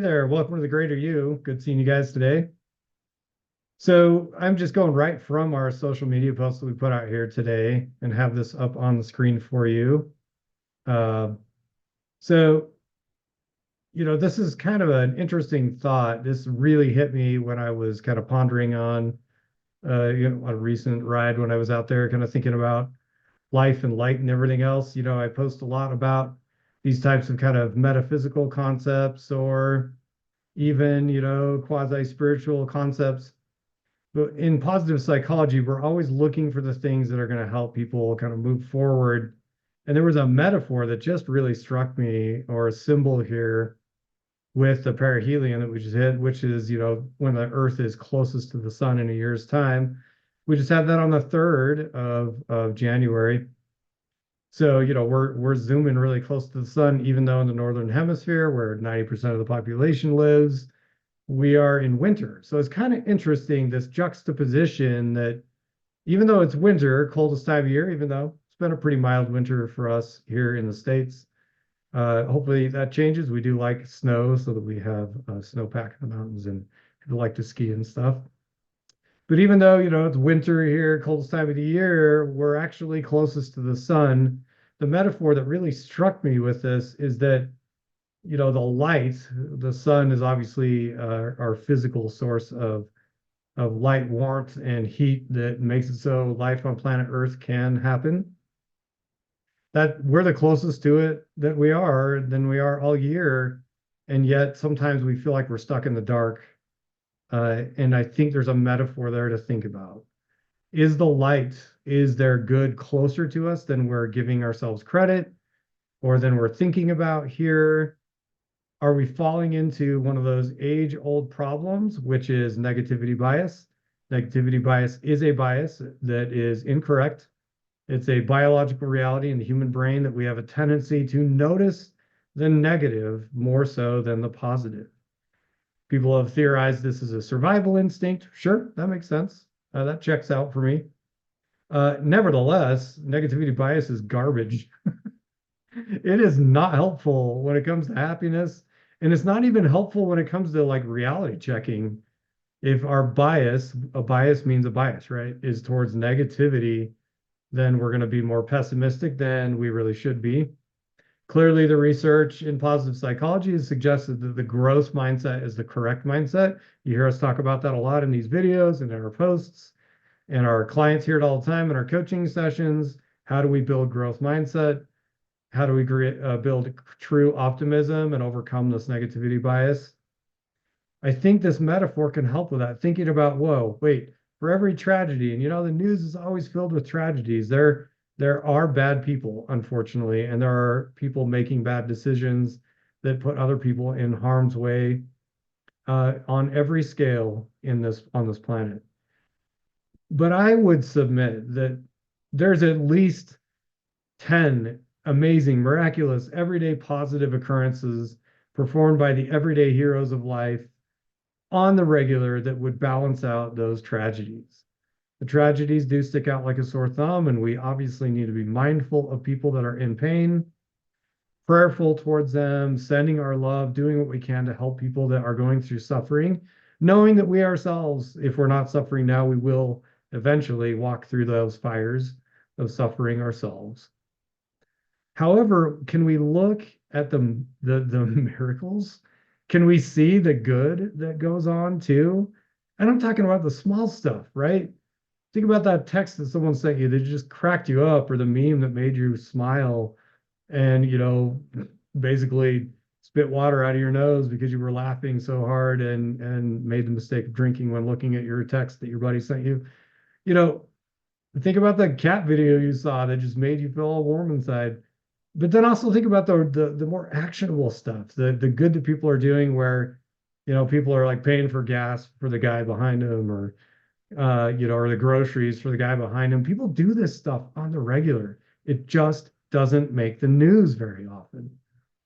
there. Welcome to the Greater You. Good seeing you guys today. So I'm just going right from our social media post that we put out here today and have this up on the screen for you. Uh, so, this is kind of an interesting thought. This really hit me when I was kind of pondering on, a recent ride when I was out there, kind of thinking about life and light and everything else. I post a lot about these types of kind of metaphysical concepts or even, quasi-spiritual concepts. But in positive psychology, we're always looking for the things that are going to help people kind of move forward. And there was a metaphor that just really struck me, or a symbol here with the perihelion that we just hit, which is, when the Earth is closest to the sun in a year's time. We just had that on the 3rd of January. So, we're zooming really close to the sun, even though in the northern hemisphere, where 90% of the population lives, we are in winter. So it's kind of interesting, this juxtaposition that even though it's winter, coldest time of year, even though it's been a pretty mild winter for us here in the States, hopefully that changes. We do like snow, so that we have snowpack in the mountains and people like to ski and stuff. But even though, it's winter here, coldest time of the year, we're actually closest to the sun. The metaphor that really struck me with this is that, the light, the sun is obviously our physical source of light, warmth, and heat that makes it so life on planet Earth can happen. That we're the closest to it that we are than we are all year. And yet sometimes we feel like we're stuck in the dark. And I think there's a metaphor there to think about. Is the light, is there good closer to us than we're giving ourselves credit or than we're thinking about here? Are we falling into one of those age-old problems, which is negativity bias? Negativity bias is a bias that is incorrect. It's a biological reality in the human brain that we have a tendency to notice the negative more so than the positive. People have theorized this is a survival instinct. Sure, that makes sense. That checks out for me. Nevertheless, negativity bias is garbage. It is not helpful when it comes to happiness. And it's not even helpful when it comes to like reality checking. If our bias, a bias means a bias, right, is towards negativity, then we're going to be more pessimistic than we really should be. Clearly, the research in positive psychology has suggested that the growth mindset is the correct mindset. You hear us talk about that a lot in these videos and in our posts, and our clients hear it all the time in our coaching sessions. How do we build growth mindset? How do we build true optimism and overcome this negativity bias? I think this metaphor can help with that. Thinking about, whoa, wait, for every tragedy, and the news is always filled with tragedies. There are bad people, unfortunately, and there are people making bad decisions that put other people in harm's way on every scale on this planet. But I would submit that there's at least 10 amazing, miraculous, everyday positive occurrences performed by the everyday heroes of life on the regular that would balance out those tragedies. The tragedies do stick out like a sore thumb, and we obviously need to be mindful of people that are in pain, prayerful towards them, sending our love, doing what we can to help people that are going through suffering, knowing that we ourselves, if we're not suffering now, we will eventually walk through those fires of suffering ourselves. However, can we look at the miracles? Can we see the good that goes on too? And I'm talking about the small stuff, right? Think about that text that someone sent you that just cracked you up, or the meme that made you smile and, basically spit water out of your nose because you were laughing so hard and made the mistake of drinking when looking at your text that your buddy sent you. You know, think about that cat video you saw that just made you feel all warm inside. But then also think about the more actionable stuff, the good that people are doing where, people are like paying for gas for the guy behind them, or or the groceries for the guy behind him. People do this stuff on the regular. It just doesn't make the news very often.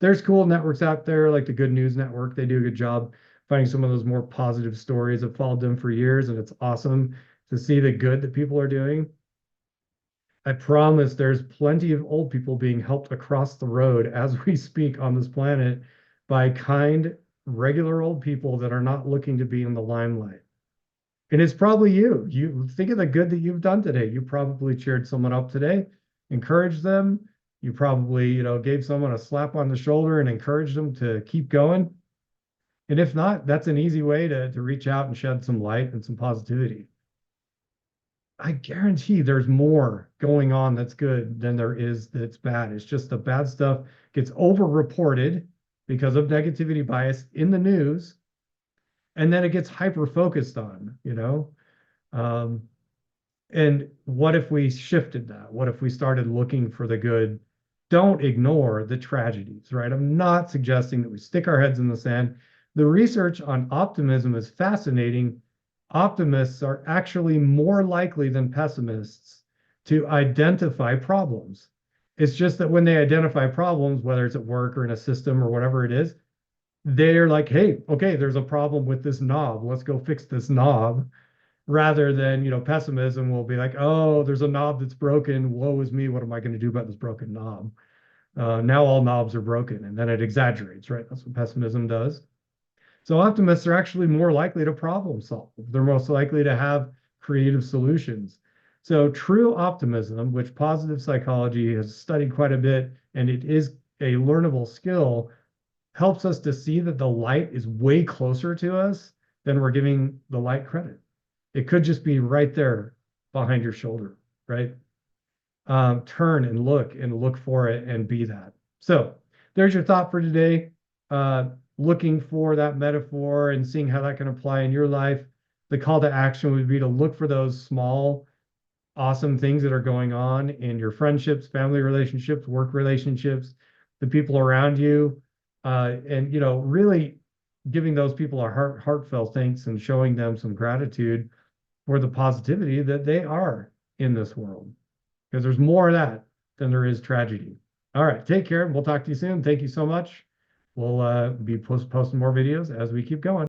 There's cool networks out there like the Good News Network. They do a good job finding some of those more positive stories. I've followed them for years, and it's awesome to see the good that people are doing. I promise there's plenty of old people being helped across the road as we speak on this planet by kind, regular old people that are not looking to be in the limelight. And it's probably you. You think of the good that you've done today. You probably cheered someone up today, encouraged them. You probably, gave someone a slap on the shoulder and encouraged them to keep going. And if not, that's an easy way to reach out and shed some light and some positivity. I guarantee there's more going on that's good than there is that's bad. It's just the bad stuff gets over-reported because of negativity bias in the news, and then it gets hyper-focused on. Um, and what if we shifted that? What if we started looking for the good? Don't ignore the tragedies, right? I'm not suggesting that we stick our heads in the sand. The research on optimism is fascinating. Optimists are actually more likely than pessimists to identify problems. It's just that when they identify problems, whether it's at work or in a system or whatever it is, they're like, hey, okay, there's a problem with this knob. Let's go fix this knob. Rather than, pessimism will be like, oh, there's a knob that's broken. Woe is me. What am I going to do about this broken knob? Now all knobs are broken. And then it exaggerates, right? That's what pessimism does. So optimists are actually more likely to problem solve. They're most likely to have creative solutions. So true optimism, which positive psychology has studied quite a bit, and it is a learnable skill, helps us to see that the light is way closer to us than we're giving the light credit. It could just be right there behind your shoulder, right? Turn and look for it and be that. So there's your thought for today. Looking for that metaphor and seeing how that can apply in your life. The call to action would be to look for those small, awesome things that are going on in your friendships, family relationships, work relationships, the people around you, and really giving those people a heartfelt thanks and showing them some gratitude for the positivity that they are in this world, because there's more of that than there is tragedy. All right, take care. We'll talk to you soon. Thank you so much. We'll be posting more videos as we keep going.